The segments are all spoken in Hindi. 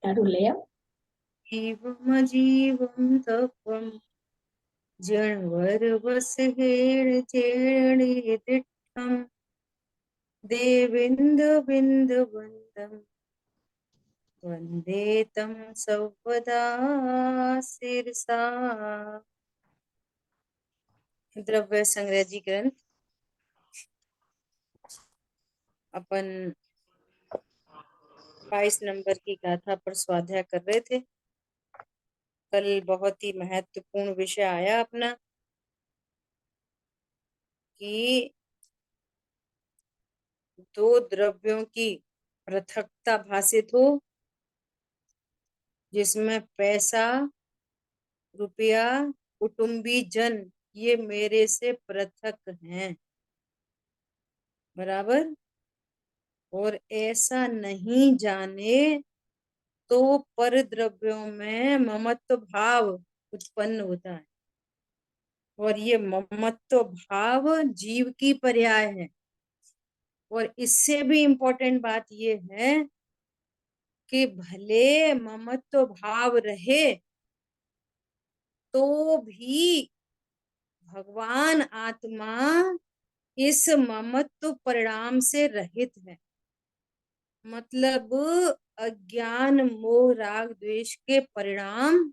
Carolea. जीवमजीवं तत्त्वं जन्मरवसहेळिजेळितिष्ठं देवेन्दुबिन्दुवन्दं वन्दे तं सर्वदा शिरसा। द्रव्य संग्रह जी ग्रंथ अपन 22 नंबर की गाथा पर स्वाध्याय कर रहे थे। कल बहुत ही महत्वपूर्ण विषय आया अपना कि दो द्रव्यों की पृथकता भाषित हो, जिसमें पैसा, रुपया, कुटुंबी जन ये मेरे से पृथक हैं, बराबर। और ऐसा नहीं जाने तो पर द्रव्यों में ममत्व भाव उत्पन्न होता है, और ये ममत्व भाव जीव की पर्याय है। और इससे भी इम्पोर्टेंट बात ये है कि भले ममत्व भाव रहे तो भी भगवान आत्मा इस ममत्व परिणाम से रहित है। मतलब अज्ञान मोह राग द्वेष के परिणाम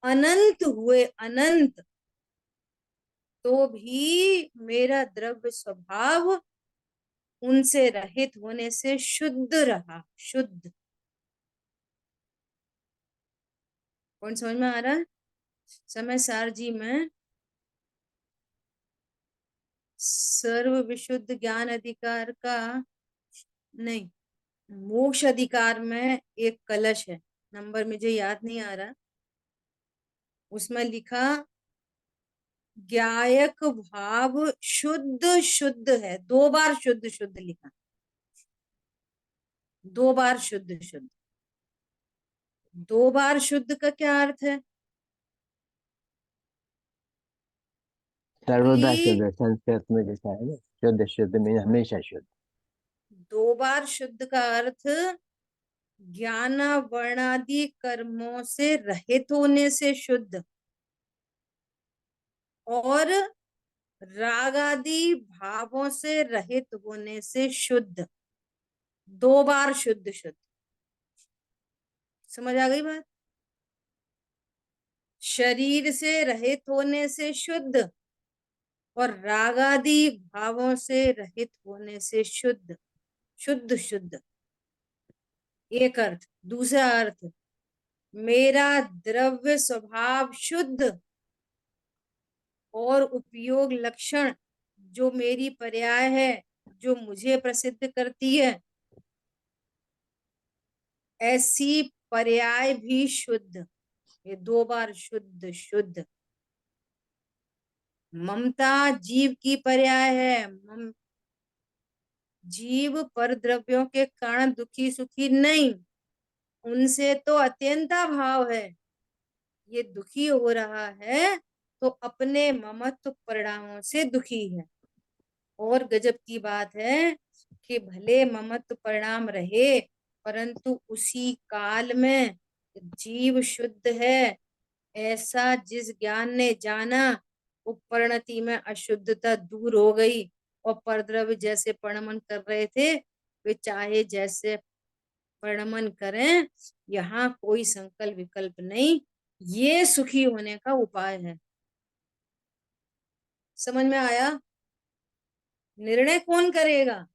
अनंत हुए, अनंत, तो भी मेरा द्रव्य स्वभाव उनसे रहित होने से शुद्ध रहा। शुद्ध कौन समझ में आ रहा है? समय सार जी में सर्व विशुद्ध ज्ञान अधिकार का नहीं, मोक्ष अधिकार में एक कलश है, नंबर मुझे याद नहीं आ रहा, उसमें लिखा ज्ञायक भाव शुद्ध शुद्ध है। 2 बार शुद्ध शुद्ध लिखा, 2 बार शुद्ध शुद्ध। 2 बार शुद्ध का क्या अर्थ है? सर्वदा कि शुद्ध, संस्कृत में जैसा है ना, शुद्ध शुद्ध में हमेशा शुद्ध। 2 बार शुद्ध का अर्थ ज्ञान वर्णादि कर्मों से रहित होने से शुद्ध, और राग आदि भावों से रहित होने से शुद्ध। 2 बार शुद्ध शुद्ध। समझ आ गई बात? शरीर से रहित होने से शुद्ध, और राग आदि भावों से रहित होने से शुद्ध। शुद्ध शुद्ध एक अर्थ। दूसरा अर्थ, मेरा द्रव्य स्वभाव शुद्ध और उपयोग लक्षण जो मेरी पर्याय है, जो मुझे प्रसिद्ध करती है, ऐसी पर्याय भी शुद्ध। ये 2 बार शुद्ध शुद्ध। ममता जीव की पर्याय है। जीव पर द्रव्यों के कारण दुखी सुखी नहीं, उनसे तो अत्यंता भाव है। ये दुखी हो रहा है तो अपने ममत्व परिणामों से दुखी है। और गजब की बात है कि भले ममत्व परिणाम रहे, परंतु उसी काल में जीव शुद्ध है, ऐसा जिस ज्ञान ने जाना, वो परिणति में अशुद्धता दूर हो गई। और परद्रव्य जैसे परिणमन कर रहे थे, वे चाहे जैसे परिणमन करें, यहाँ कोई संकल्प विकल्प नहीं। ये सुखी होने का उपाय है। समझ में आया? निर्णय कौन करेगा?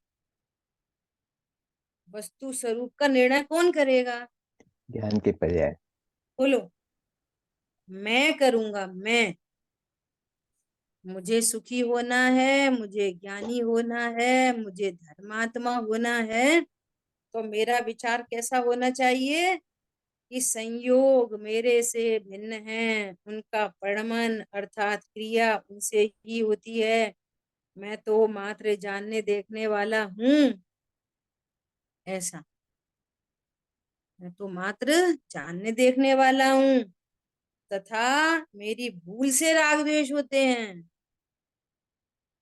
वस्तु स्वरूप का निर्णय कौन करेगा? ज्ञान के पर्याय। बोलो। मैं करूंगा। मैं, मुझे सुखी होना है, मुझे ज्ञानी होना है, मुझे धर्मात्मा होना है, तो मेरा विचार कैसा होना चाहिए कि संयोग मेरे से भिन्न है, उनका परिणमन अर्थात क्रिया उनसे ही होती है। मैं तो मात्र जानने देखने वाला हूँ। ऐसा, मैं तो मात्र जानने देखने वाला हूँ, तथा मेरी भूल से राग द्वेष होते हैं।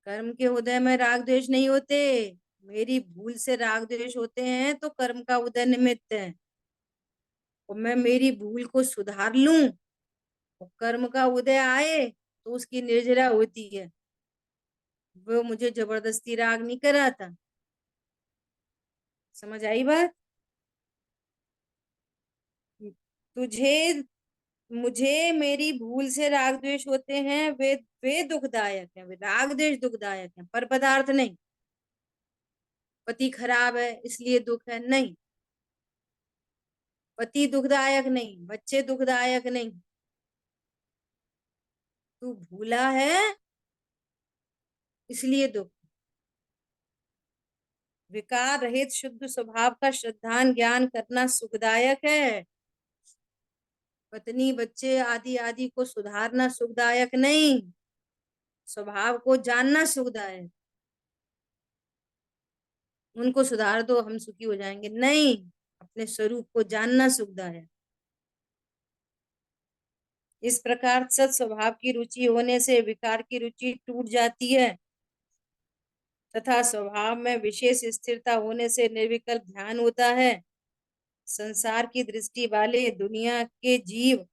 कर्म के उदय में राग द्वेष नहीं होते, मेरी भूल से राग द्वेष होते हैं, तो कर्म का उदय निमित्त है। और मैं मेरी भूल को सुधार लूं और कर्म का उदय आए तो उसकी निर्जरा होती है। वो मुझे जबरदस्ती राग नहीं कराता। समझ आई बात? तुझे मुझे मेरी भूल से राग द्वेष होते हैं, वे दुखदायक हैं, वे राग द्वेष दुखदायक हैं, पर पदार्थ नहीं। पति खराब है इसलिए दुख है, नहीं। पति दुखदायक नहीं, बच्चे दुखदायक नहीं। तू भूला है इसलिए दुख। विकार रहित शुद्ध स्वभाव का श्रद्धान ज्ञान करना सुखदायक है। पत्नी बच्चे आदि आदि को सुधारना सुखदायक नहीं। स्वभाव को जानना सुखदायक। उनको सुधार दो हम सुखी हो जाएंगे, नहीं। अपने स्वरूप को जानना सुखदायक। इस प्रकार सत स्वभाव की रुचि होने से विकार की रुचि टूट जाती है तथा स्वभाव में विशेष स्थिरता होने से निर्विकल्प ध्यान होता है। संसार की दृष्टि वाले दुनिया के जीव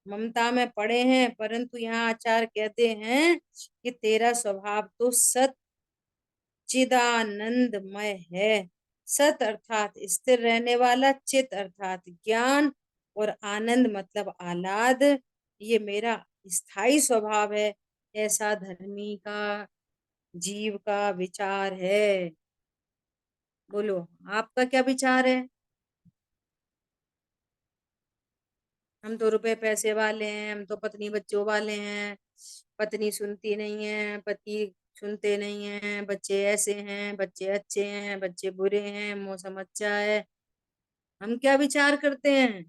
ममता में पड़े हैं, परंतु यहाँ आचार्य कहते हैं कि तेरा स्वभाव तो सच्चिदानंदमय है। सत अर्थात स्थिर रहने वाला, चित अर्थात ज्ञान, और आनंद मतलब आह्लाद, ये मेरा स्थायी स्वभाव है। ऐसा धर्मी का जीव का विचार है। बोलो, आपका क्या विचार है? हम तो रुपए पैसे वाले हैं, हम तो पत्नी बच्चों वाले हैं। पत्नी सुनती नहीं है, पति सुनते नहीं हैं, बच्चे ऐसे हैं, बच्चे अच्छे हैं, बच्चे बुरे हैं, मौसम अच्छा है। हम क्या विचार करते हैं?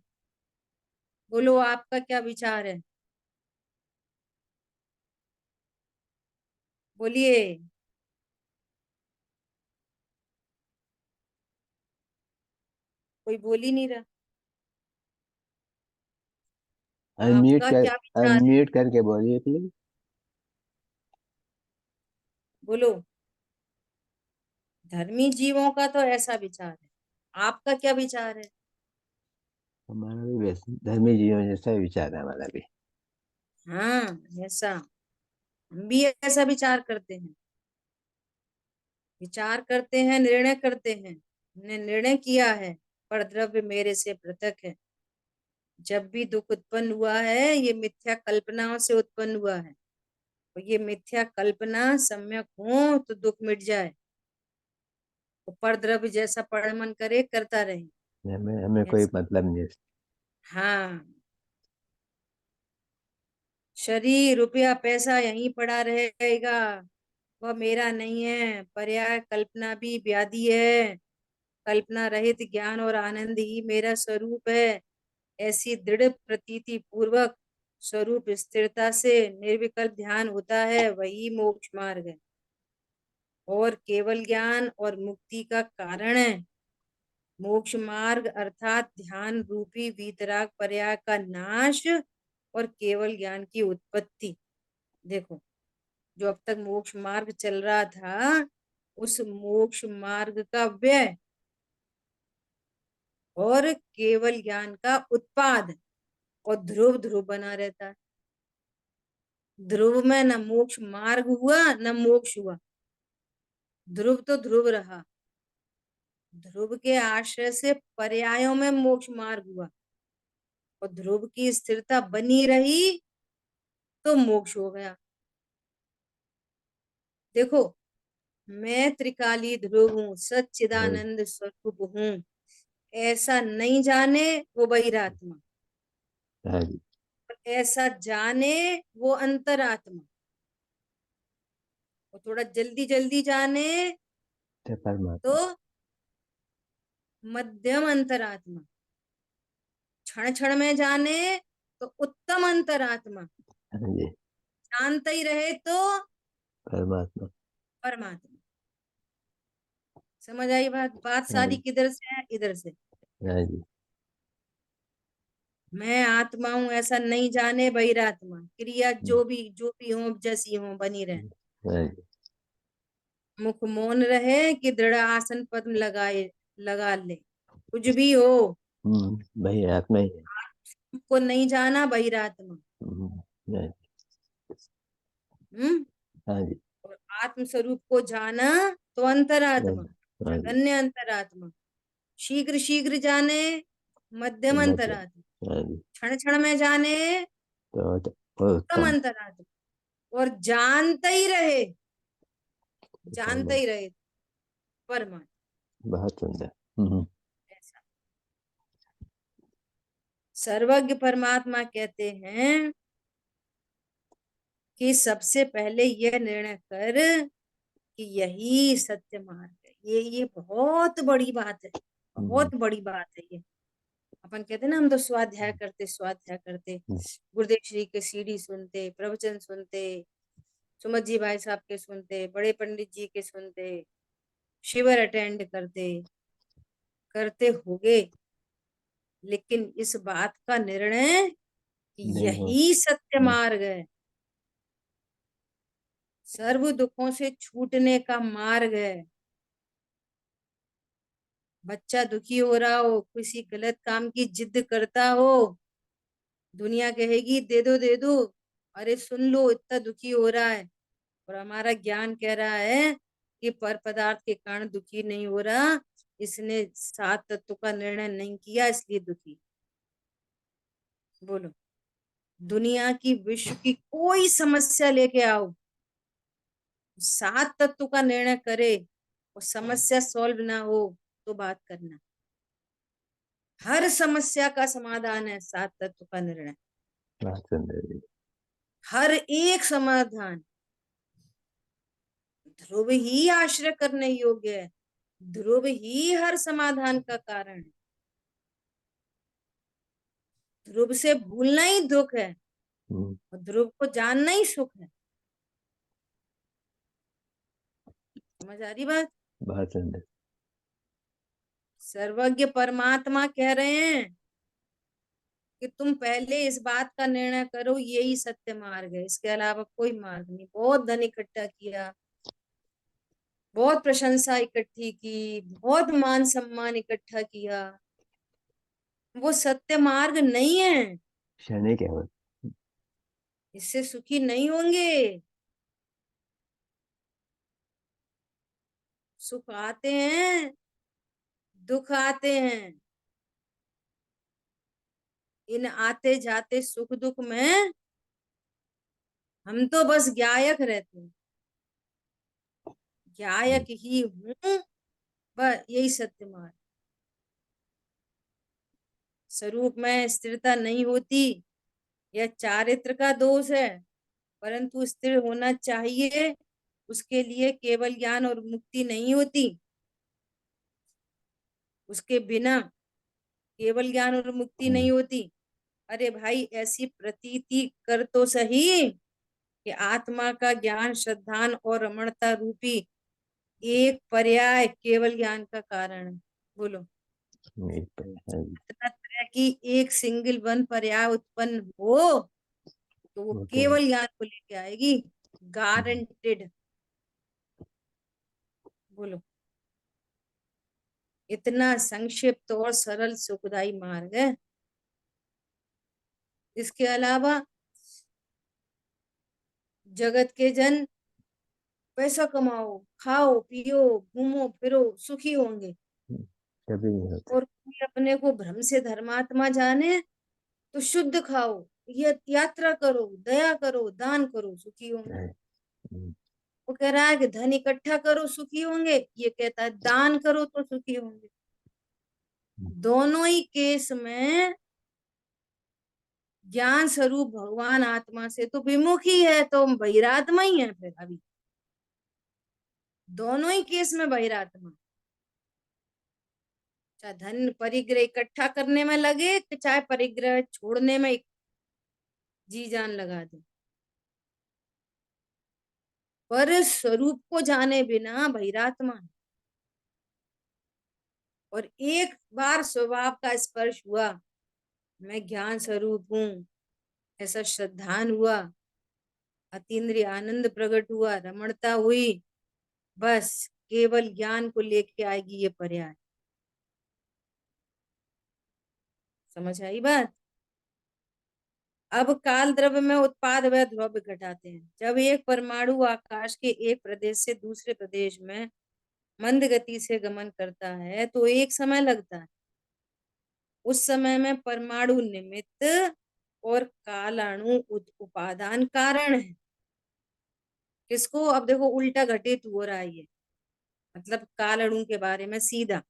बोलो, आपका क्या विचार है? बोलिए। कोई बोल ही नहीं रहा। अनम्यूट आपका कर, क्या विचार है? अनम्यूट करके बोलिए प्लीज। बोलो। धर्मी जीवों का तो ऐसा विचार है। आपका क्या विचार है? हमारा भी वैसे धर्मी जीवन जैसा ही विचार है हमारा भी। हाँ, ऐसा। हम भी ऐसा विचार करते हैं। विचार करते हैं, निर्णय करते हैं। हमने निर्णय किया है पर द्रव्य मेरे से पृथक है। जब भी दुख उत्पन्न हुआ है ये मिथ्या कल्पनाओं से उत्पन्न हुआ है। और ये मिथ्या कल्पना सम्यक हो तो दुख मिट जाए। तो पर द्रव्य जैसा पढ़ मन करे करता रहे। हमें हमें कोई ऐसा। मतलब नहीं। हाँ। शरीर रुपया पैसा यहीं पड़ा रहेगा, वह मेरा नहीं है। पर्याय कल्पना भी व्याधि है। कल्पना रहित ज्ञान और आनंद ही मेरा स्वरूप है। ऐसी दृढ़ प्रतीति पूर्वक स्वरूप स्थिरता से निर्विकल्प ध्यान होता है, वही मोक्ष मार्ग है और केवल ज्ञान और मुक्ति का कारण है। मोक्ष मार्ग अर्थात ध्यान रूपी वीतराग पर्याय का नाश और केवल ज्ञान की उत्पत्ति। देखो, जो अब तक मोक्ष मार्ग चल रहा था उस मोक्ष मार्ग का व्यय और केवल ज्ञान का उत्पाद, और ध्रुव ध्रुव बना रहता है। ध्रुव में न मोक्ष मार्ग हुआ न मोक्ष हुआ। ध्रुव तो ध्रुव रहा। ध्रुव के आश्रय से पर्यायों में मोक्ष मार्ग हुआ और ध्रुव की स्थिरता बनी रही तो मोक्ष हो गया। देखो, मैं त्रिकाली ध्रुव हूँ, हाँ सच्चिदानंद स्वरूप हूँ, ऐसा नहीं जाने वो बहिरात्मा, हाँ जी। और ऐसा जाने वो अंतरात्मा। वो थोड़ा जल्दी जल्दी जाने तो तो परमात्मा। मध्यम अंतरात्मा। क्षण क्षण में जाने तो उत्तम अंतरात्मा। हाँ जी। शांत ही रहे तो परमात्मा। परमात्मा। समझ आई बात? बात हाँ सारी जी। किधर से है? इधर से। हाँ जी। मैं आत्मा हूं ऐसा नहीं जाने बहिरात्मा। क्रिया जो भी हो जैसी हो बनी रहे। हाँ जी। मुख मौन रहे कि दृढ़ आसन पद्म लगाए लगा ले। कुछ भी हो वही आत्मा ही है। को नहीं जाना बहिरात्मा। नहीं। हम्म। हाँ जी। और आत्म स्वरूप को जाना तो अंतरात्मा, हाँ जी। जगन्य अंतरात्मा। शीघ्र शीघ्र जाने मध्यम मतलब। अंतरात्मा। हाँ जी। क्षण क्षण में जाने वो उत्तम उत्तम। अंतरात्मा। और जानता ही रहे, जानता परम। ही रहे परमात्मा। बहुत सुंदर। ऐसा सर्वज्ञ परमात्मा कहते हैं कि सबसे पहले यह निर्णय कर कि यही सत्य मार्ग है। ये बहुत बड़ी बात है, हम्म, बहुत बड़ी बात है ये। अपन कहते ना, हम तो स्वाध्याय करते स्वाध्याय करते, गुरुदेव श्री के सीडी सुनते, प्रवचन सुनते, सुमत जी भाई साहब के सुनते, बड़े पंडित जी के सुनते, शिविर अटेंड करते, करते होगे, लेकिन इस बात का निर्णय कि नहीं हो। यही सत्य हम्म, मार्ग है, सर्व दुखों से छूटने का मार्ग है। बच्चा दुखी हो रहा हो, किसी गलत काम की जिद करता हो, दुनिया कहेगी दे दो दे दो, अरे सुन लो इतना दुखी हो रहा है, और हमारा ज्ञान कह रहा है कि पर पदार्थ के कारण दुखी नहीं हो रहा, इसने सात तत्व का निर्णय नहीं किया इसलिए दुखी। बोलो, दुनिया की विश्व की कोई समस्या लेके आओ, सात तत्व का निर्णय करे और समस्या सॉल्व ना हो तो बात करना। हर समस्या का समाधान है सात तत्व का निर्णय, बहुत सुंदर जी। हर एक समाधान। ध्रुव ही आश्रय करने योग्य है, ध्रुव ही हर समाधान का कारण है। ध्रुव से भूलना ही दुख है हम्म, और ध्रुव को जानना ही सुख है। समझ आ रही बात? बहुत सुंदर। सर्वज्ञ परमात्मा कह रहे हैं कि तुम पहले इस बात का निर्णय करो, यही सत्य मार्ग है, इसके अलावा कोई मार्ग नहीं। बहुत धन इकट्ठा किया, बहुत प्रशंसा इकट्ठी की, बहुत मान सम्मान इकट्ठा किया, वो सत्य मार्ग नहीं है। क्षणिक है वो। इससे सुखी नहीं होंगे। सुख आते हैं, दुख आते हैं, इन आते जाते सुख दुख में हम तो बस ज्ञायक रहते हैं। ज्ञायक ही हूं, बस यही सत्य मार्ग। स्वरूप में स्थिरता नहीं होती, यह चारित्र का दोष है, परंतु स्थिर होना चाहिए। उसके लिए केवल ज्ञान और मुक्ति नहीं होती, उसके बिना केवल ज्ञान और मुक्ति हम्म, नहीं होती। अरे भाई, ऐसी प्रतीति कर तो सही कि आत्मा का ज्ञान श्रद्धान और रमणता रूपी एक पर्याय केवल ज्ञान का कारण है। बोलो, एक पे है जी। इतना तरह की एक सिंगल वन पर्याय उत्पन्न हो तो वो वो तो। केवल ज्ञान को लेके आएगी, हम्म, गारंटेड। बोलो, इतना संक्षिप्त और सरल सुखदाई मार्ग है। इसके अलावा जगत के जन पैसा कमाओ, खाओ पियो, घूमो फिरो, सुखी होंगे, हम्म, कभी नहीं होता। और कोई अपने को भ्रम से धर्मात्मा जाने तो शुद्ध खाओ, ये यात्रा करो, दया करो, दान करो, सुखी होंगे। है। हम्म, वो कह रहा है कि धन इकट्ठा करो सुखी होंगे, ये कहता है दान करो तो सुखी होंगे। दोनों ही केस में ज्ञान स्वरूप भगवान आत्मा से तो विमुख ही है, तो बहिरात्मा ही है फिर अभी। दोनों ही केस में बहिरात्मा, चाहे धन परिग्रह इकट्ठा करने में लगे कि चाहे परिग्रह छोड़ने में जी जान लगा दे, पर स्वरूप को जाने बिना बहिरात्मा है। और एक बार स्वभाव का स्पर्श हुआ, मैं ज्ञान स्वरूप हूँ, ऐसा श्रद्धान हुआ, अतीन्द्रिय आनंद प्रकट हुआ, रमणता हुई, बस केवल ज्ञान को लेके आएगी ये पर्याय। समझ आई बात। अब काल द्रव्य में उत्पाद व द्रव्य घटाते हैं। जब एक परमाणु आकाश के एक प्रदेश से दूसरे प्रदेश में मंद गति से गमन करता है तो एक समय लगता है। उस समय में परमाणु निमित्त और कालाणु उपादान कारण है। किसको? अब देखो उल्टा घटित हो रहा है ये, मतलब काल अणु के बारे में सीधा।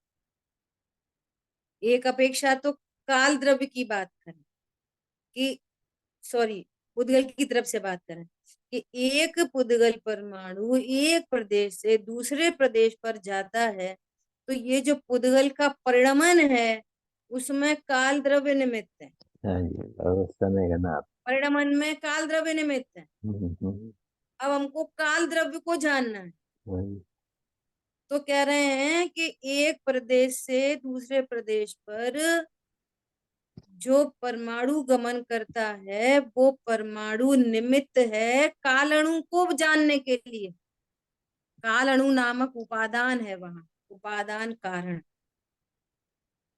एक अपेक्षा तो काल द्रव्य की बात करें कि, सॉरी, पुद्गल की तरफ से बात करें कि एक पुद्गल परमाणु एक प्रदेश से दूसरे प्रदेश पर जाता है तो ये जो पुद्गल का परिणमन है उसमें काल द्रव्य निमित्त है। हाँ जी, और उस समय का नाप। परिणमन में काल द्रव्य निमित्त है। हम्म। अब हमको काल द्रव्य को जानना है। वही। तो कह रहे हैं कि एक प्रदेश से दूसरे प्रदेश पर जो परमाणु गमन करता है वो परमाणु निमित्त है काल अणु को जानने के लिए। काल अणु नामक उपादान है वहां, उपादान कारण।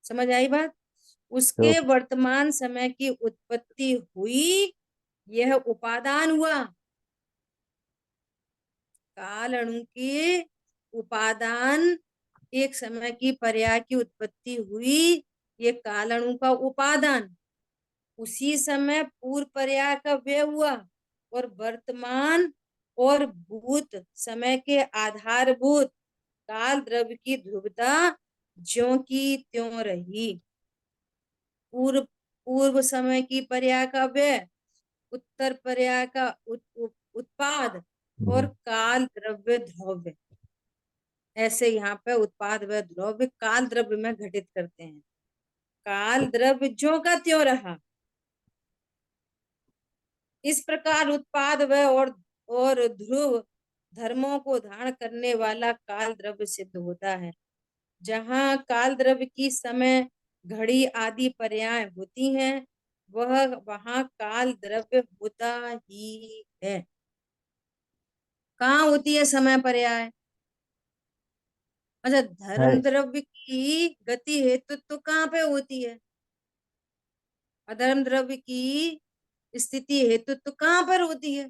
समझ आई बात। तो उसके वर्तमान समय की उत्पत्ति हुई, यह उपादान हुआ। काल अणु के उपादान, एक समय की पर्याय की उत्पत्ति हुई, ये काल अणु का उपादान। उसी समय पूर्व पर्याय का व्यय हुआ और वर्तमान और भूत समय के आधारभूत काल द्रव्य की ध्रुवता ज्यों की त्यों रही। पूर्व पूर्व समय की पर्याय का व्यय, उत्तर पर्याय का उत्पाद और हम्म, काल द्रव्य द्रव्य, ऐसे यहाँ पे उत्पाद व द्रव्य काल द्रव्य में घटित करते हैं। काल द्रव्य ज्यों का त्यों रहा। इस प्रकार उत्पाद व और ध्रुव धर्मों को धारण करने वाला काल द्रव्य सिद्ध होता है। जहाँ काल द्रव्य की समय घड़ी आदि पर्याय होती हैं वह वहाँ काल द्रव्य होता ही है। कहाँ होती है समय पर्याय? अच्छा, धर्म है। द्रव्य की गति हेतु तो कहाँ पे होती है? अधर्म द्रव्य की स्थिति हेतु तो कहाँ पर होती है?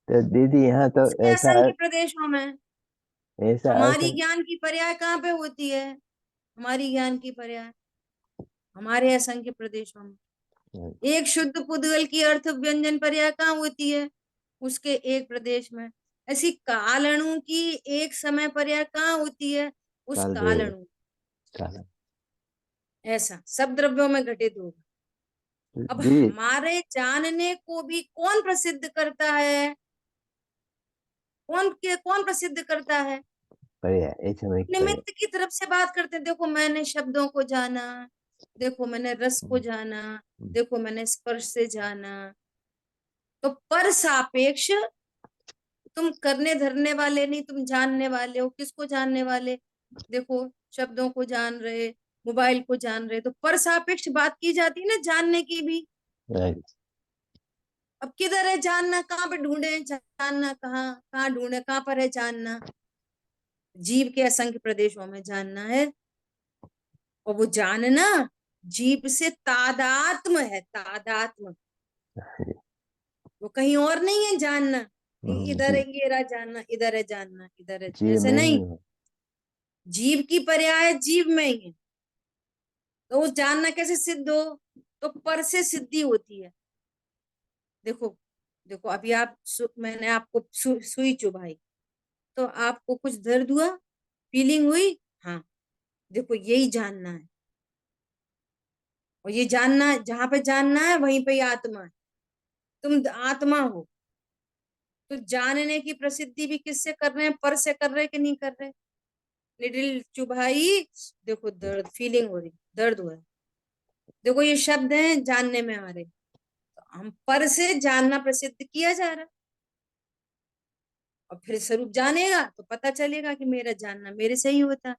तो दीदी यहाँ तो उसके ऐसा असंख्य प्रदेशों में। ऐसा अर्थ हमारी ज्ञान की पर्याय कहाँ पे होती है? हमारी ज्ञान की पर्याय हमारे असंख्य प्रदेशों में। है। एक शुद्ध पुद्गल की अर्थ व्यंजन पर्याय कहाँ होती है? उसके एक प्रदेश में। ऐसी काल अणु की एक समय पर्याय कहाँ होती है? उस काल काल देव। अणु। काल। ऐसा सब द्रव्यों में घटित होगा। अब दीदी। हमारे जानने को भी कौन प्रसिद्ध करता है? कौन प्रसिद्ध करता है? बढ़िया, एक समय की बढ़िया। निमित्त की तरफ से बात करते हैं। देखो मैंने शब्दों को जाना, देखो मैंने रस को हम्म, जाना, हम्म, देखो मैंने स्पर्श से जाना। तो पर सापेक्ष तुम करने धरने वाले नहीं, तुम जानने वाले हो। किसको जानने वाले? देखो शब्दों को जान रहे, मोबाइल को जान रहे, तो पर सापेक्ष बात की जाती है ना जानने की भी। राइट। अब किधर है जानना? कहाँ पे ढूंढे जानना? कहाँ कहाँ ढूंढे? कहाँ पर है जानना? जीव के असंख्य प्रदेशों में जानना है। और वो जानना जीव से तादात्म है, तादात्म। वो कहीं और नहीं है जानना कि इधर जी। है ये रहा जानना, इधर है जानना, इधर है, जी ऐसे मैं ही नहीं। हूँ। जीव की पर्याय जीव में ही है। तो वो जानना कैसे सिद्ध हो? तो पर से सिद्धि होती है। देखो देखो अभी मैंने आपको सुई चुभाई तो आपको कुछ दर्द हुआ, फीलिंग हुई। हाँ, देखो यही जानना है। और ये जानना, जहां पे जानना है वहीं पे ही आत्मा है। तुम आत्मा हो। तो जानने की प्रसिद्धि भी किससे कर रहे हैं? पर से कर रहे हैं कि नहीं कर रहे? निडिल चुभाई, देखो दर्द, फीलिंग हो रही, दर्द हो रहा है। देखो ये शब्द हैं जानने में आ रहे, तो हम पर से जानना प्रसिद्ध किया जा रहा है। और फिर स्वरूप जानेगा तो पता चलेगा कि मेरा जानना मेरे से ही होता है,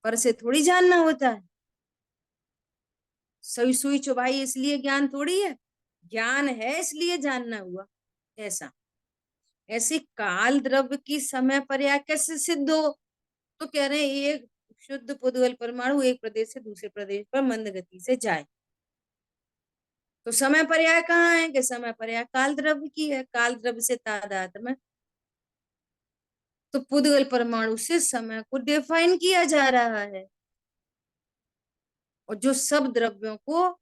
पर से थोड़ी जानना होता है। सुई सुई चुभाई इसलिए ज्ञान थोड़ी है, ज्ञान है इसलिए जानना हुआ। ऐसा, ऐसे काल द्रव्य की समय पर्याय कैसे सिद्ध हो? तो कह रहे हैं एक शुद्ध पुद्गल परमाणु एक प्रदेश से दूसरे प्रदेश पर मंद गति से जाए। तो समय पर्याय कहाँ है कि समय पर्याय काल द्रव्य की है, काल द्रव्य से तादात्म्य में। तो पुद्गल परमाणु से समय को डिफाइन किया जा रहा है। और जो सब द्रव्यों को,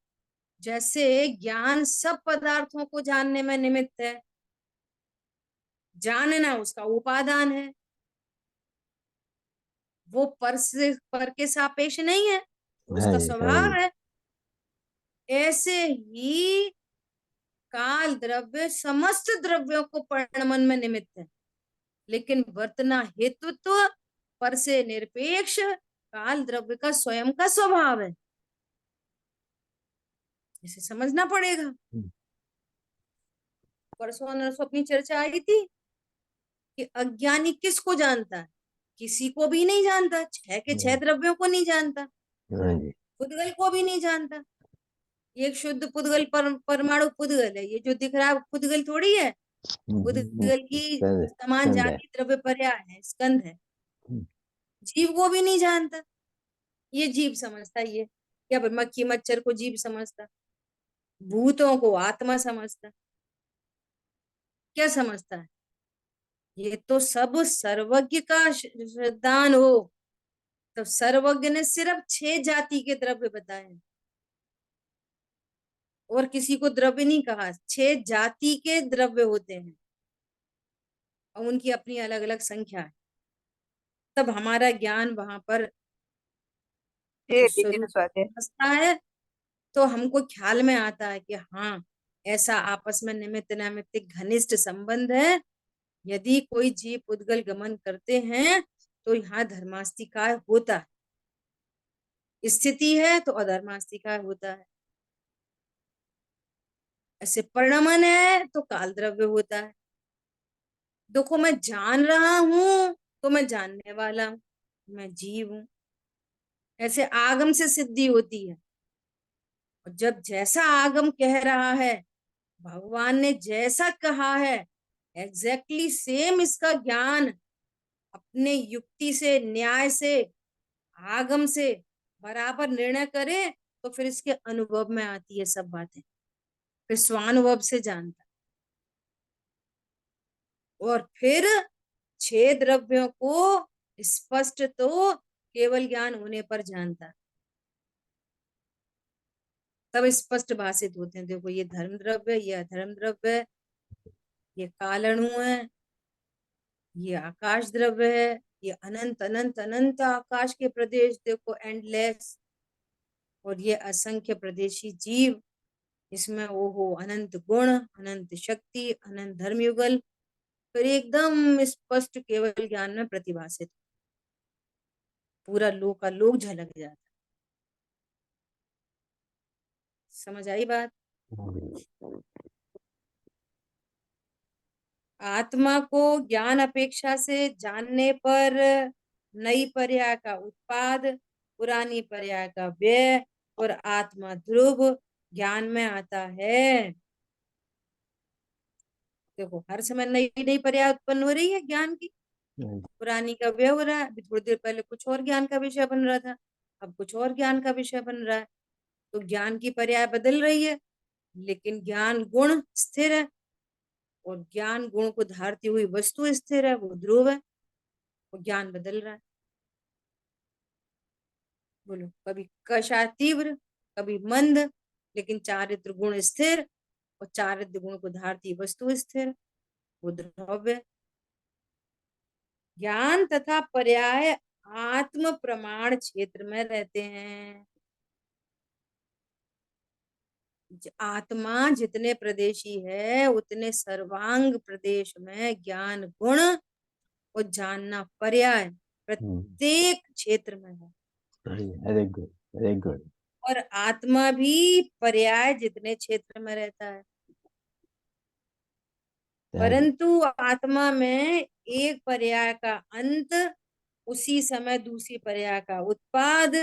जैसे ज्ञान सब पदार्थों को जानने में निमित्त है, जानना उसका उपादान है, वो पर के सापेक्ष नहीं है, हाँ उसका जी, हाँ स्वभाव जी। है। ऐसे ही काल द्रव्य समस्त द्रव्यों को परिणमन में निमित्त है, लेकिन वर्तना हेतुत्व पर से निरपेक्ष काल द्रव्य का स्वयं का स्वभाव है। इसे समझना पड़ेगा। परसों नरसों अपनी चर्चा आई थी कि अज्ञानी किसको जानता है? किसी को भी नहीं जानता, छह के छह द्रव्यों को नहीं जानता, हाँ जी। पुद्गल को भी नहीं जानता। ये एक शुद्ध पुद्गल परमाणु पुद्गल है, ये जो दिख रहा है पुद्गल थोड़ी है। पुद्गल की स्कंद, समान स्कंद है। जाति द्रव्य पर्याय है, स्कंध है। जीव को भी नहीं जानता, ये जीव समझता ये, क्या भाई मक्खी मच्छर को जीव समझता, भूतों को आत्मा समझता, क्या समझता है? ये तो सब सर्वज्ञ का श्रद्धान हो। तो सर्वज्ञ ने सिर्फ 6 जाति के द्रव्य बताए हैं, और किसी को द्रव्य नहीं कहा। 6 जाति के द्रव्य होते हैं और उनकी अपनी अलग अलग संख्या है। तब हमारा ज्ञान वहां पर ये उस बिजनेस स्वरूप स्वाध्याय। समझता है, तो हमको ख्याल में आता है कि हाँ, ऐसा आपस में निमित्त नैमित्तिक घनिष्ठ संबंध है। यदि कोई जीव उद्गल गमन करते हैं तो यहाँ धर्मास्तिकाय होता है, स्थिति है तो अधर्मास्तिकाय होता है। ऐसे परिणमन है तो काल द्रव्य होता है। देखो, मैं जान रहा हूं तो मैं जानने वाला हूं, मैं जीव हूं। ऐसे आगम से सिद्धि होती है, और जब जैसा आगम कह रहा है, भगवान ने जैसा कहा है, एग्जैक्टली सेम इसका ज्ञान अपने युक्ति से, न्याय से, आगम से बराबर निर्णय करे, तो फिर इसके अनुभव में आती है सब बातें, फिर स्वानुभव से जानता। और फिर 6 द्रव्यों को स्पष्ट तो केवल ज्ञान होने पर जानता, तब स्पष्ट भाषित होते हैं। देखो, ये धर्म द्रव्य, ये अधर्म द्रव्य, ये कालणु है, ये आकाश द्रव्य है, ये अनंत अनंत अनंत आकाश के प्रदेश देखो, एंडलेस। और ये असंख्य प्रदेशी जीव, इसमें ओहो अनंत गुण, अनंत शक्ति, अनंत धर्मयुगल, फिर एकदम स्पष्ट केवल ज्ञान में प्रतिभाषित, पूरा लोक का लोक झलक जाता। समझ आई बात? आत्मा को ज्ञान अपेक्षा से जानने पर नई पर्याय का उत्पाद, पुरानी पर्याय का व्यय और आत्मा ध्रुव ज्ञान में आता है। देखो, हर समय नई नई पर्याय उत्पन्न हो रही है ज्ञान की, पुरानी का व्यय हो रहा है। अभी थोड़ी देर पहले कुछ और ज्ञान का विषय बन रहा था, अब कुछ और ज्ञान का विषय बन रहा है। तो ज्ञान की पर्याय बदल रही है, लेकिन ज्ञान गुण स्थिर है, और ज्ञान गुण को धारती हुई वस्तु स्थिर है, वो ध्रुव है। वो ज्ञान बदल रहा है। बोलो, कभी कषा तीव्र, कभी मंद, लेकिन चारित्र गुण स्थिर, और चारित्र गुण को धारती वस्तु स्थिर, वो द्रव्य। ज्ञान तथा पर्याय आत्म प्रमाण क्षेत्र में रहते हैं। आत्मा जितने प्रदेशी है, उतने सर्वांग प्रदेश में ज्ञान गुण और जानना पर्याय प्रत्येक क्षेत्र में है। Very good, very good. और आत्मा भी पर्याय जितने क्षेत्र में रहता है, परंतु आत्मा में एक पर्याय का अंत, उसी समय दूसरी पर्याय का उत्पाद,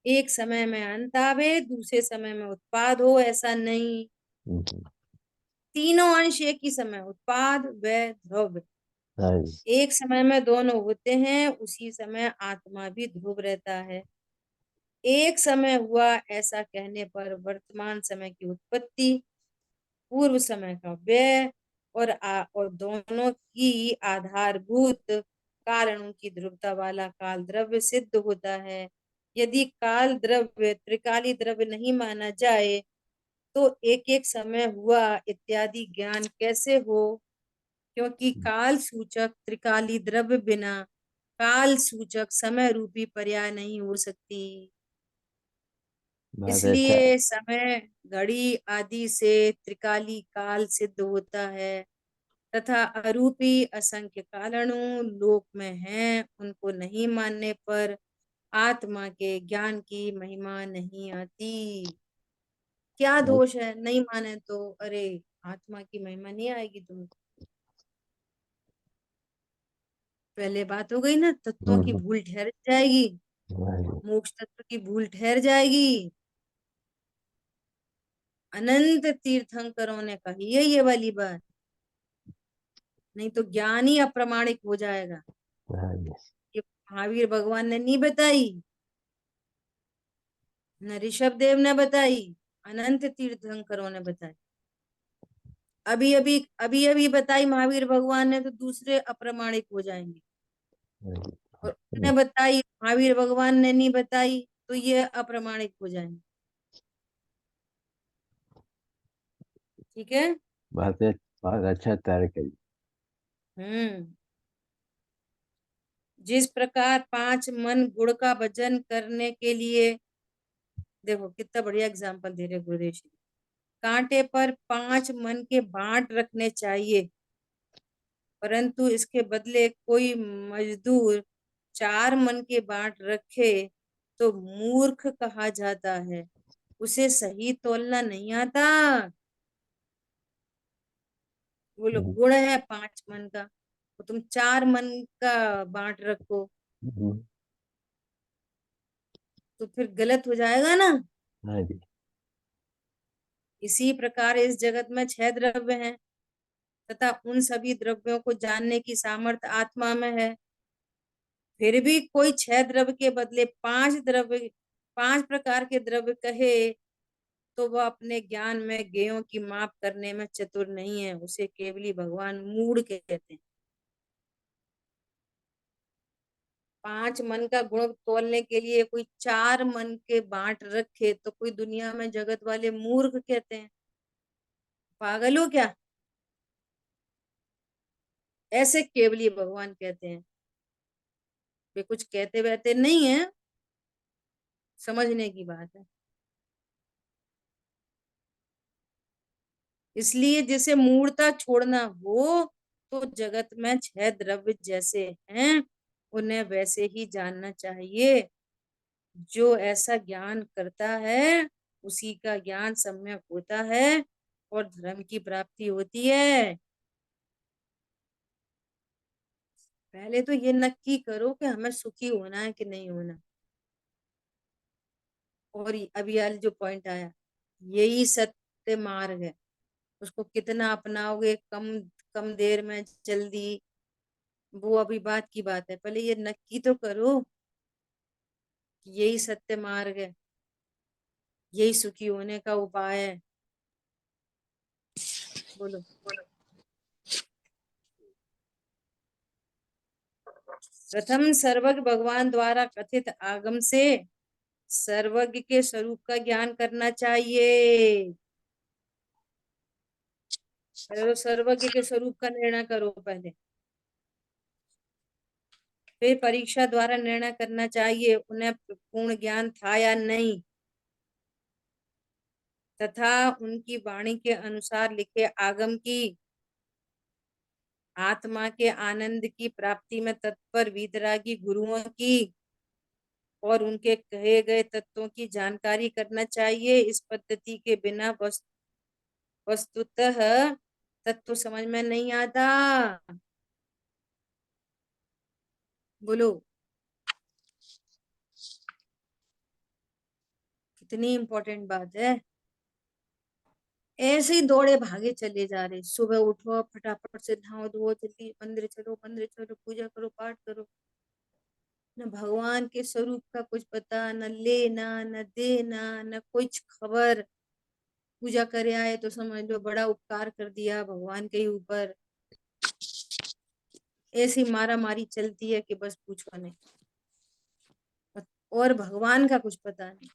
एक समय में अंत आवे, दूसरे समय में उत्पाद हो, ऐसा नहीं। तीनों अंश एक ही समय उत्पाद व द्रव्य। हाँ जी। एक समय में दोनों होते हैं, उसी समय आत्मा भी ध्रुव रहता है। एक समय हुआ ऐसा कहने पर वर्तमान समय की उत्पत्ति, पूर्व समय का व्यय और दोनों की आधारभूत कारणों की ध्रुवता वाला काल द्रव्य सिद्ध होता है। यदि काल द्रव्य त्रिकाली द्रव्य नहीं माना जाए तो एक एक समय हुआ इत्यादि ज्ञान कैसे हो? क्योंकि काल सूचक त्रिकाली द्रव्य बिना काल सूचक समय रूपी पर्याय नहीं हो सकती। बहुत अच्छा। इसलिए समय घड़ी आदि से त्रिकाली काल सिद्ध होता है तथा अरूपी असंख्य कारणों लोक में हैं, उनको नहीं मानने पर आत्मा के ज्ञान की महिमा नहीं आती। क्या दोष है? नहीं माने तो अरे आत्मा की महिमा नहीं आएगी तुमको। पहले बात हो गई ना, तत्वों की हम्म। भूल ठहर जाएगी, हाँ जी। मोक्ष तत्व की भूल ठहर जाएगी। अनंत तीर्थंकरों ने कही है ये वाली बात, नहीं तो ज्ञान ही अप्रामाणिक हो जाएगा। हाँ जी। ये महावीर भगवान ने नहीं बताई, न ऋषभ देव ने बताई, अनंत तीर्थंकरों ने बताई। अभी अभी बताई महावीर भगवान ने तो दूसरे अप्रामाणिक हो जाएंगे, हाँ जी। और उन्होंने बताई महावीर भगवान ने नहीं बताई तो ये अप्रामाणिक हो जाएंगे। ठीक है। बहुत अच्छा तर्क है। हम्म। जिस प्रकार 5 मन गुड़ का भजन करने के लिए, देखो कितना बढ़िया एग्जाम्पल दे रहे गुरुदेव श्री। कांटे पर 5 मन के बांट रखने चाहिए, परंतु इसके बदले कोई मजदूर 4 मन के बांट रखे तो मूर्ख कहा जाता है, उसे सही तोलना नहीं आता। बोलो हम्म। गुण है 5 मन का, तो तुम 4 मन का बांट रखो हम्म। तो फिर गलत हो जाएगा ना। हाँ जी। इसी प्रकार इस जगत में 6 द्रव्य हैं तथा उन सभी द्रव्यों को जानने की सामर्थ्य आत्मा में है। फिर भी कोई 6 द्रव्य के बदले 5 प्रकार के द्रव्य कहे तो वह अपने ज्ञान में ज्ञेयों की माप करने में चतुर नहीं है, उसे केवली भगवान मूढ़ कहते हैं। 5 मन का गुण तोलने के लिए कोई 4 मन के बांट रखे तो कोई दुनिया में जगत वाले मूर्ख कहते हैं। पागल हो क्या? ऐसे केवली भगवान कहते हैं। वे कुछ कहते वहते नहीं है, समझने की बात है। इसलिए जिसे मूढ़ता छोड़ना हो तो जगत में 6 द्रव्य जैसे हैं उन्हें वैसे ही जानना चाहिए। जो ऐसा ज्ञान करता है उसी का ज्ञान सम्यक होता है और धर्म की प्राप्ति होती है। पहले तो ये नक्की करो कि हमें सुखी होना है कि नहीं होना। और अभी यार जो पॉइंट आया, यही सत्य मार्ग है। उसको कितना अपनाओगे, कम कम देर में जल्दी, वो अभी बात की बात है। पहले ये नक्की तो करो कि यही सत्य मार्ग है, यही सुखी होने का उपाय है। बोलो। प्रथम सर्वज्ञ भगवान द्वारा कथित आगम से सर्वज्ञ के स्वरूप का ज्ञान करना चाहिए। पहले तो सर्वज्ञ के स्वरूप का निर्णय करो पहले, फिर परीक्षा द्वारा निर्णय करना चाहिए उन्हें पूर्ण ज्ञान था या नहीं, तथा उनकी वाणी के अनुसार लिखे आगम की आत्मा के आनंद की प्राप्ति में तत्पर वीतरागी गुरुओं की और उनके कहे गए तत्वों की जानकारी करना चाहिए। इस पद्धति के बिना वस्तुतः तत्व समझ में नहीं आता। बोलो, कितनी इंपॉर्टेंट बात है। ऐसे ही दौड़े भागे चले जा रहे, सुबह उठो फटाफट से नहाओ धो जल्दी मंदिर चलो पूजा करो पाठ करो। न भगवान के स्वरूप का कुछ पता, न लेना न देना न कुछ खबर। पूजा करे आए तो समझ लो बड़ा उपकार कर दिया भगवान के ही ऊपर। ऐसी मारा मारी चलती है कि बस पूछो नहीं। और भगवान का कुछ पता नहीं,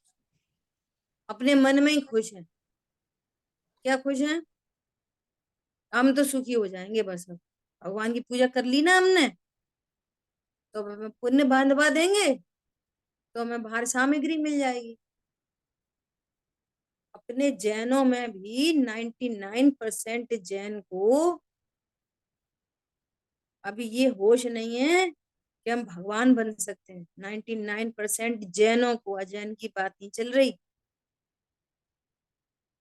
अपने मन में ही खुश है। क्या खुश है? हम तो सुखी हो जाएंगे बस, अब भगवान की पूजा कर ली ना हमने तो अब हमें पुण्य बांधवा देंगे, तो हमें बाहर सामग्री मिल जाएगी। अपने जैनों में भी 99% जैन को अभी ये होश नहीं है कि हम भगवान बन सकते हैं। 99% जैनों को, अजैन की बात नहीं चल रही।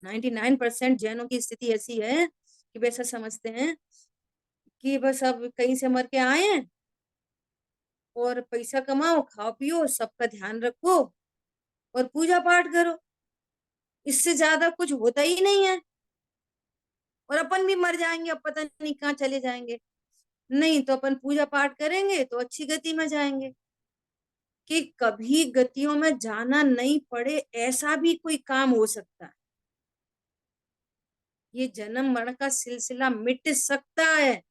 99% जैनों की स्थिति ऐसी है कि वे ऐसा समझते हैं कि बस अब कहीं से मर के आए हैं और पैसा कमाओ खाओ पियो सबका ध्यान रखो और पूजा पाठ करो, इससे ज्यादा कुछ होता ही नहीं है। और अपन भी मर जाएंगे, अब पता नहीं कहाँ चले जाएंगे। नहीं तो अपन पूजा पाठ करेंगे तो अच्छी गति में जाएंगे। कि कभी गतियों में जाना नहीं पड़े ऐसा भी कोई काम हो सकता है। ये जन्म मरण का सिलसिला मिट सकता है।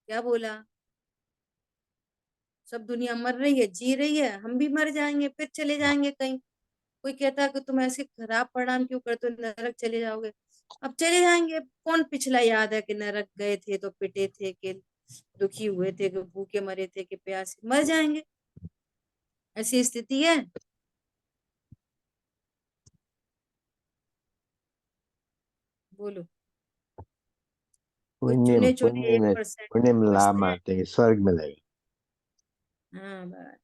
क्या बोला? सब दुनिया मर रही है जी रही है, हम भी मर जाएंगे फिर चले जाएंगे कहीं। कोई कहता है कि तुम ऐसे खराब परिणाम क्यों करते हो, नरक चले जाओगे। अब चले जाएंगे, कौन पिछला याद है कि नरक गए थे तो पिटे थे कि दुखी हुए थे कि भूखे मरे थे कि प्यासे, मर जाएंगे। ऐसी स्थिति है। बोलो। कोई पुण्य चुने चुने पुण्य एक में परसेंट पुण्य में लाभ बचते हैं। मानते हैं स्वर्ग मिलेगा। हाँ बस।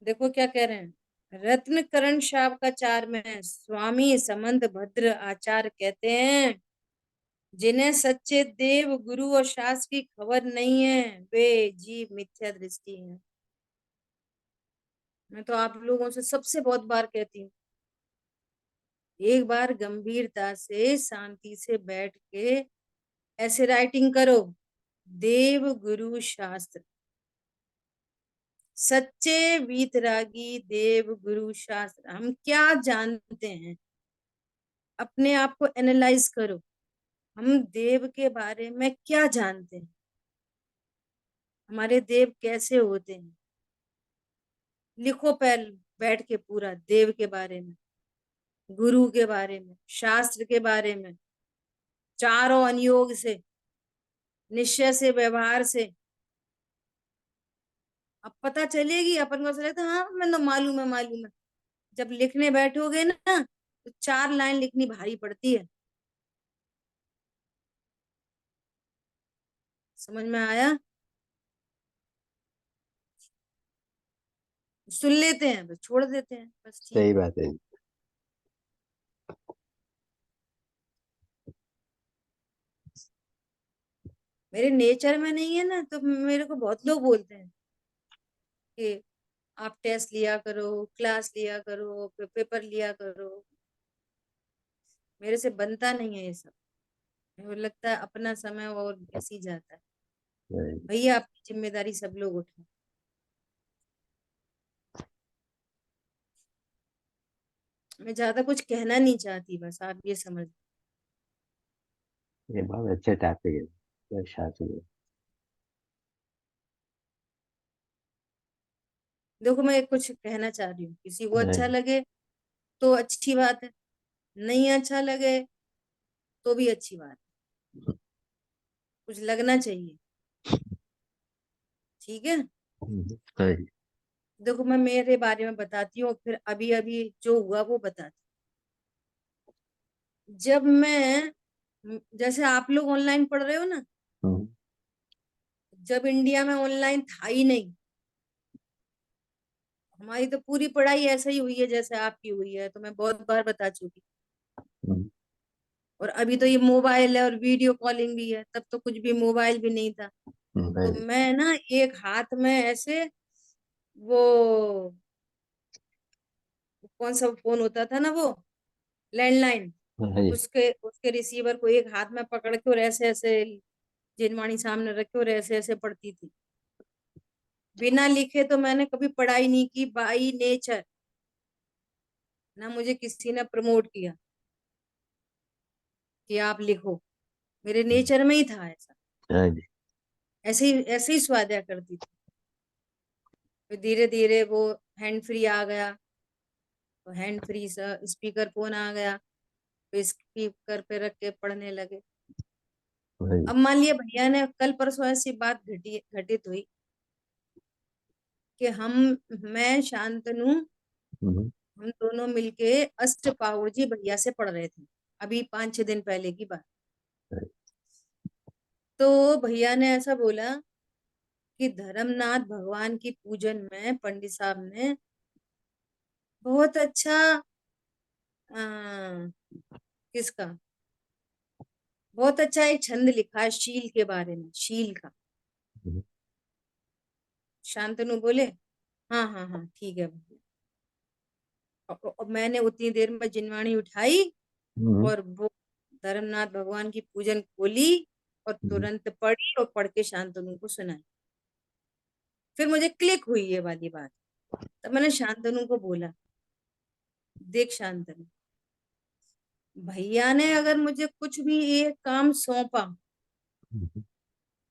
देखो क्या कह रहे हैं, रत्नकरण शावकाचार में स्वामी समंत भद्र आचार्य कहते हैं, जिन्हें सच्चे देव गुरु और शास्त्र की खबर नहीं है वे जीव मिथ्या दृष्टि है। मैं तो आप लोगों से सबसे बहुत बार कहती हूँ, एक बार गंभीरता से शांति से बैठ के ऐसे राइटिंग करो, देव गुरु शास्त्र, सच्चे वीतरागी देव गुरु शास्त्र हम क्या जानते हैं। अपने आप को एनालाइज करो, हम देव के बारे में क्या जानते हैं, हमारे देव कैसे होते हैं। लिखो पहले बैठ के पूरा देव के बारे में, गुरु के बारे में, शास्त्र के बारे में, चारों अनुयोग से, निश्चय से, व्यवहार से। अब पता चलेगी। अपन को ऐसा लगता है हाँ मैं तो मालूम है मालूम है। जब लिखने बैठोगे ना तो 4 लाइन लिखनी भारी पड़ती है। समझ में आया? सुन लेते हैं बस छोड़ देते हैं, बस ठीक सही है। बात है। मेरे नेचर में नहीं है ना, तो मेरे को बहुत लोग बोलते हैं कि आप टेस्ट लिया करो, क्लास लिया करो, पेपर लिया करो। मेरे से बनता नहीं है ये सब। मेरे को लगता है अपना समय और ऐसे ही जाता है। नहीं, भैया आपकी जिम्मेदारी सब लोग उठाओ। मैं ज्यादा कुछ कहना नहीं चाहती, बस आप ये समझ। ये बहुत अच्छे टॉपिक है ये शास्त्र में। देखो मैं कुछ कहना चाह रही हूँ, किसी को अच्छा नहीं, लगे तो अच्छी बात है, नहीं अच्छा लगे तो भी अच्छी बात है। कुछ लगना चाहिए। ठीक है। सही। देखो मैं मेरे बारे में बताती हूँ, फिर अभी अभी जो हुआ वो बताती हूँ। जब मैं, जैसे आप लोग ऑनलाइन पढ़ रहे हो ना, हम्म, जब इंडिया में ऑनलाइन था ही नहीं। हमारी तो पूरी पढ़ाई ऐसा ही हुई है जैसे आपकी हुई है, तो मैं बहुत बार बता चुकी। हम्म, और अभी तो ये मोबाइल है और वीडियो कॉलिंग भी है, तब तो कुछ भी मोबाइल भी नहीं था। तो नहीं, मैं ना एक हाथ में ऐसे वो कौन सा फोन होता था ना, वो लैंडलाइन, हाँ जी। उसके उसके रिसीवर को एक हाथ में पकड़ के और ऐसे ऐसे जिनवाणी सामने रखे और ऐसे ऐसे पढ़ती थी। बिना लिखे तो मैंने कभी पढ़ाई नहीं की, बाई नेचर। ना मुझे किसी ने प्रमोट किया कि आप लिखो, मेरे नेचर में ही था ऐसा। हाँ जी। ऐसे ही स्वाध्याय करती थी। फिर धीरे धीरे वो हैंड फ्री आ गया, तो हैंड फ्री स्पीकर फोन आ गया, तो स्पीकर पे रख के पढ़ने लगे। हाँ जी। अब मान लिया भैया ने कल परसों ऐसी बात घटित हुई कि मैं शांतनु, हम्म, हम दोनों मिलके अष्टपावड़ जी भैया से पढ़ रहे थे, अभी 5-6 दिन पहले की बात। तो भैया ने ऐसा बोला कि धर्मनाथ भगवान की पूजन में पंडित साहब ने बहुत अच्छा आ, किसका बहुत अच्छा एक छंद लिखा है शील के बारे में, शील का। हम्म, शांतनु बोले हाँ हाँ हाँ ठीक है भैया। और मैंने उतनी देर में जिनवाणी उठाई हम्म, और वो धर्मनाथ भगवान की पूजन खोली और हम्म, तुरंत पढ़ी और पढ़ के शांतनु को सुनाई। फिर मुझे क्लिक हुई ये वाली बात। तब मैंने शांतनु को बोला, देख शांतनु, भैया ने अगर मुझे कुछ भी एक काम सौंपा हम्म,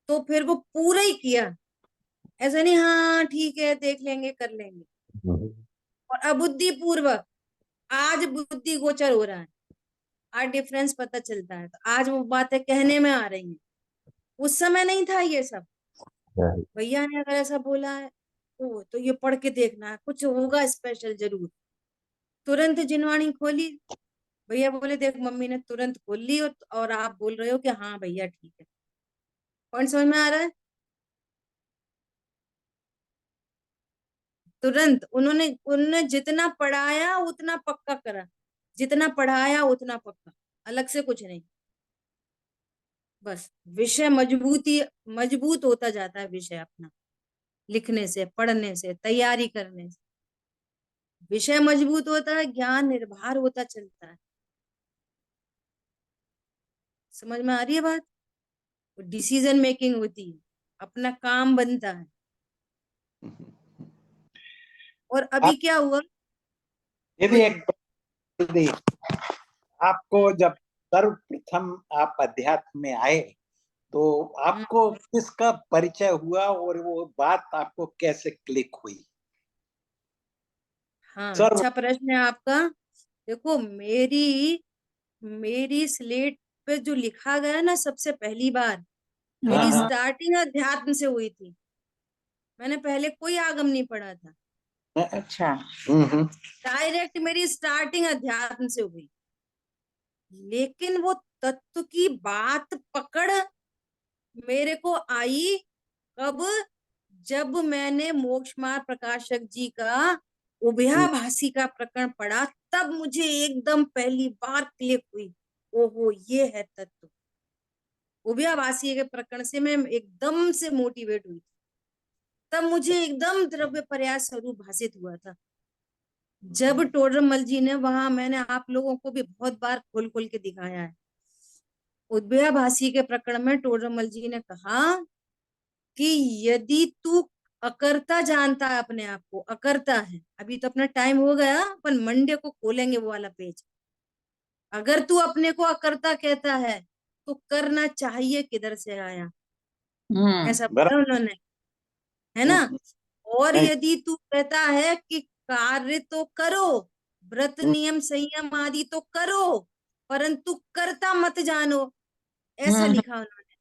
तो फिर वो पूरा ही किया। ऐसा नहीं हाँ ठीक है देख लेंगे कर लेंगे। हम्म, और अबुद्धि पूर्वक आज बुद्धि गोचर हो रहा है, आज डिफरेंस पता चलता है, तो आज वो बातें कहने में आ रही हैं। उस समय नहीं था ये सब। हाँ, भैया ने अगर ऐसा बोला है तो ये पढ़ के देखना है, कुछ होगा स्पेशल जरूर। तुरंत जिनवाणी खोली, भैया बोले देख मम्मी ने तुरंत खोल ली, और आप बोल रहे हो कि हाँ भैया ठीक है। पॉइंट समझ में आ रहा है? तुरंत उन्होंने उन्होंने जितना पढ़ाया उतना पक्का करा, जितना पढ़ाया उतना पक्का, अलग से कुछ नहीं। बस विषय मजबूत होता जाता है, विषय अपना लिखने से, पढ़ने से, तैयारी करने से विषय मजबूत होता है, ज्ञान निर्भर होता चलता है। समझ में आ रही है बात? डिसीजन मेकिंग होती है, अपना काम बनता है। और अभी आप क्या हुआ, यदि बोलिए। एक यदि आपको जब सर्वप्रथम आप अध्यात्म में आए तो हम्म, आपको किसका परिचय हुआ और वो बात आपको कैसे क्लिक हुई? हाँ सर्व अच्छा प्रश्न है आपका। देखो मेरी मेरी स्लेट पे जो लिखा गया ना सबसे पहली बार, हाँ मेरी हाँ स्टार्टिंग अध्यात्म से हुई थी। मैंने पहले कोई आगम नहीं पढ़ा था, अच्छा डायरेक्ट मेरी स्टार्टिंग अध्यात्म से हुई। लेकिन वो तत्व की बात पकड़ मेरे को आई कब, जब मैंने मोक्ष मार्ग प्रकाशक जी का उभयाभासी का प्रकरण पढ़ा, तब मुझे एकदम पहली बार क्लिक हुई, ओहो ये है तत्व। उभयाभासी के प्रकरण से मैं एकदम से मोटिवेट हुई, तब मुझे एकदम द्रव्य प्रयास स्वरूप भाषित हुआ था। जब टोडरमल जी ने वहां, मैंने आप लोगों को भी बहुत बार खोल खोल के दिखाया है, उभयाभासी के प्रकरण में टोडरमल जी ने कहा कि यदि तू अकर्ता जानता है, अपने आप को अकर्ता है, अभी तो अपना टाइम हो गया, अपन मंडे को खोलेंगे वो वाला पेज। अगर तू अपने को अकर्ता कहता है तो करना चाहिए किधर से आया, ऐसा बोला बराबर। उन्होंने, है ना? और नहीं, यदि तू कहता है कि कार्य तो करो, व्रत नियम संयम आदि तो करो, परंतु करता मत जानो, ऐसा लिखा उन्होंने।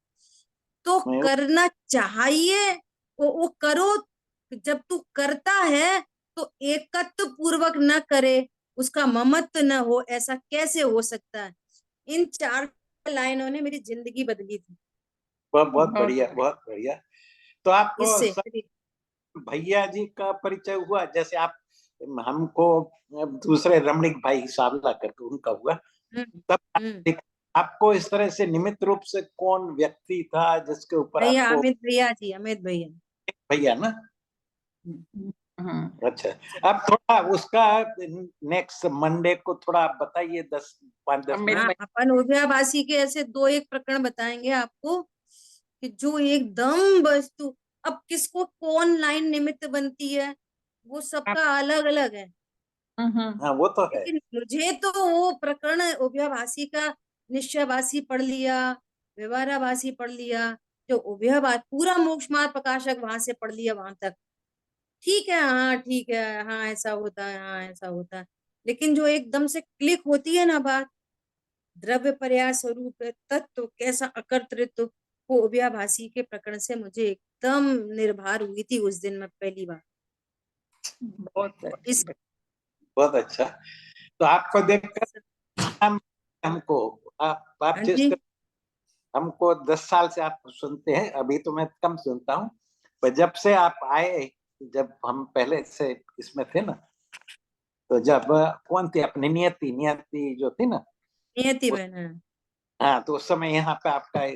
तो नहीं, करना चाहिए, वो करो। जब तू करता है तो एकत्व पूर्वक न करे, उसका ममत्व न हो, ऐसा कैसे हो सकता है? इन 4 लाइनों ने मेरी जिंदगी बदली थी। बहुत बहुत बढ़िया, बहुत बढ़िया। तो आपको इससे भैया जी का परिचय हुआ, जैसे आप हमको दूसरे रमणीक भाई सावला करके उनका हुआ, हम्म हम्म तब आपको इस तरह से निमित्त रूप से कौन व्यक्ति था जिसके ऊपर भैया, आपको? अमित भैया जी, अमित भैया। भैया ना? हम्म। अच्छा, अब थोड़ा उसका नेक्स्ट मंडे को थोड़ा आप बताइए 5-10 मिनट। हाँ, अपन उभयाभासी के ऐसे 2-1 प्रकरण बताएंगे आपको कि जो एकदम वस्तु, अब किसको कौन लाइन निमित्त बनती है वो सबका अलग अलग है, हाँ वो तो है। लेकिन मुझे तो वो प्रकरण उभयाभासी का, निश्चयभासी पढ़ लिया, व्यवहाराभासी पढ़ लिया, जो उभयभास पूरा मोक्ष मार्ग प्रकाशक वहां से पढ़ लिया वहां तक, ठीक है, हाँ ठीक है, हाँ ऐसा होता है, हाँ ऐसा होता है, लेकिन जो एकदम से क्लिक होती है ना बात, द्रव्य पर्याय स्वरूप तत्व कैसा अकर्तृत्व, वो उभयाभासी के प्रकरण से मुझे एकदम निर्भर हुई थी उस दिन मैं पहली बार। इस बहुत अच्छा। तो आपको देखकर हमको आप हाँ जिस जी, हमको 10 साल से आप सुनते हैं, अभी तो मैं कम सुनता हूँ, पर जब से आप आए, जब हम पहले से इसमें थे ना, तो जब कौन थी अपनी नियति नियति जो थी ना, नियति बहन है। हाँ, तो उस समय यहाँ पे आपका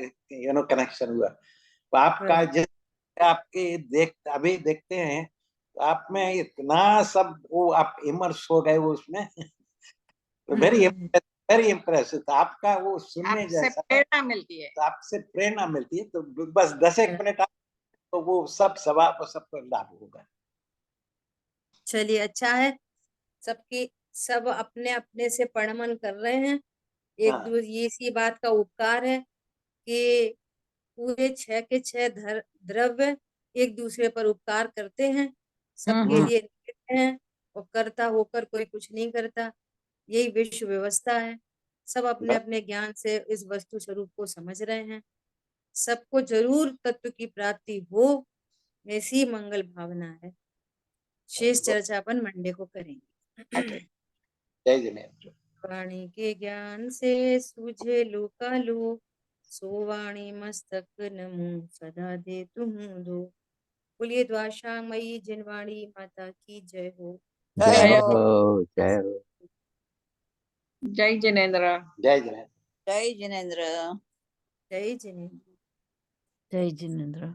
कनेक्शन हुआ, तो आपका जिस आपके अभी देखते हैं, तो आप में इतना सब वो आप इमर्स हो गए वो उसमें, तो वेरी इम्प्रेस। तो आपका वो सुनने जैसा प्रेरणा मिलती है, तो आपसे प्रेरणा मिलती है, तो बस 10-1 मिनट तो वो सब सवाब और सबको लाभ होगा। चलिए अच्छा है, सबकी सब अपने अपने से पढ़मन कर रहे हैं, एक हाँ, दूसरे, ये इसी बात का उपकार है कि पूरे 6 के 6 द्रव्य एक दूसरे पर उपकार करते हैं, सबके लिए निमित्त हैं, और करता होकर कोई कुछ नहीं करता, यही विश्व व्यवस्था है। सब अपने अपने ज्ञान से इस वस्तु स्वरूप को समझ रहे हैं, सबको जरूर तत्व की प्राप्ति हो, ऐसी मंगल भावना है। शेष चर्चा अपन मंडे को करेंगे। जय जिनेन्द्र। वाणी के ज्ञान से सूझे लोकालोक, सो वाणी मस्तक नमो सदा दे तुम दो। बोलिए द्वाशामयी जिनवाणी माता की जय हो। जय हो, जय हो। जय जिनेन्द्र। जय जिनेन्द्र। जय जिनेन्द्र। जय जिनेन्द्र। जय जिनेन्द्र।